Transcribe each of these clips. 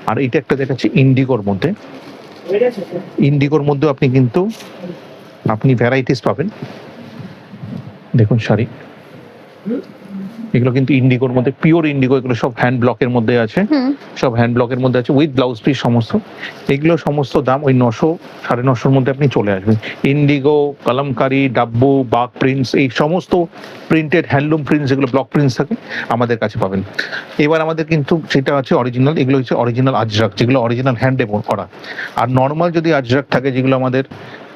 আর এটা একটা দেখাচ্ছি ইন্ডিগোর মধ্যে। ইন্ডিগোর মধ্যে আপনি ভ্যারাইটিস পাবেন। দেখুন শাড়ি, এগুলো কিন্তু ইন্ডিগোর মধ্যে, পিওর ইন্ডিগো, এগুলো সব হ্যান্ড ব্লকের মধ্যে আছে, সব হ্যান্ড ব্লকের মধ্যে আছে উইথ ব্লাউজ পিস সমস্ত। এগুলো সমস্ত দাম ওই 900 950-র মধ্যে আপনি চলে আসবেন। Indigo, kalamkari, dabu, bug prints, এই সমস্ত প্রিন্টেড হ্যান্ডলুম প্রিন্টস, যেগুলো ব্লক প্রিন্টস থাকে, আমাদের কাছে পাবেন। এবার আমাদের কিন্তু যেটা আছে অরিজিনাল, এগুলো হচ্ছে অরিজিনাল আজরাক, যেগুলো অরিজিনাল হ্যান্ডে করা। আর নর্মাল যদি আজরাক থাকে, যেগুলো আমাদের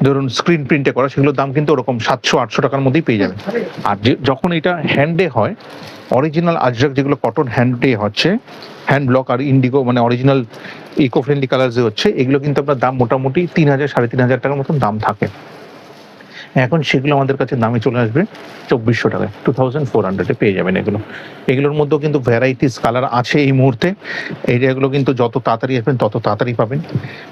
ধরুন স্ক্রিন প্রিন্টে করা, সেগুলোর দাম কিন্তু ওরকম 700-800 টাকার মধ্যেই পেয়ে যাবেন। আর যখন এটা হ্যান্ডে হয়, অরিজিনাল আজরাক যেগুলো কটন হ্যান্ডে হচ্ছে, হ্যান্ড ব্লক, আর ইন্ডিগো মানে অরিজিনাল ইকো ফ্রেন্ডলি কালার যে হচ্ছে, এগুলো কিন্তু আপনার দাম মোটামুটি 3000-3500 টাকার মতন দাম থাকে। এখন সেগুলো আমাদের কাছে দামে চলে আসবে 2400 টাকায়, 2400-এ পেয়ে যাবেন এগুলো। এগুলোর মধ্যেও কিন্তু ভ্যারাইটিস কালার আছে এই মুহূর্তে। এগুলো কিন্তু যত তাড়াতাড়ি আসবেন তত তাড়াতাড়ি পাবেন।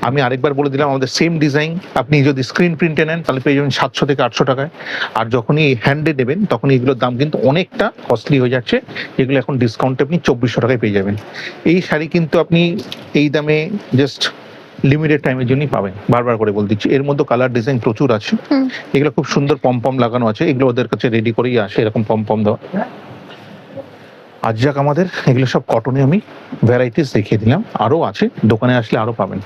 আমি আরেকবার বলে দিলাম, আমাদের সেম ডিজাইন আপনি যদি স্ক্রিন প্রিন্টে নেন তাহলে পেয়ে যাবেন 700-800 টাকায়। আর যখনই হ্যান্ডে নেবেন তখন এগুলোর দাম কিন্তু অনেকটা কস্টলি হয়ে যাচ্ছে। এগুলো এখন ডিসকাউন্টে আপনি 2400 টাকায় পেয়ে যাবেন। এই শাড়ি কিন্তু আপনি এই দামে জাস্ট লিমিটেড টাইমের জন্যই পাবেন, বারবার করে বলে দিচ্ছি। এর মধ্যে কালার ডিজাইন প্রচুর আছে, এগুলো খুব সুন্দর পম লাগানো আছে, এগুলো ওদের কাছে রেডি করেই আসে এরকম পম দেওয়া। আজরাক আমাদের, এগুলো সব কটনে আমি ভ্যারাইটিস দেখিয়ে দিলাম, আরো আছে, দোকানে আসলে আরো পাবেন।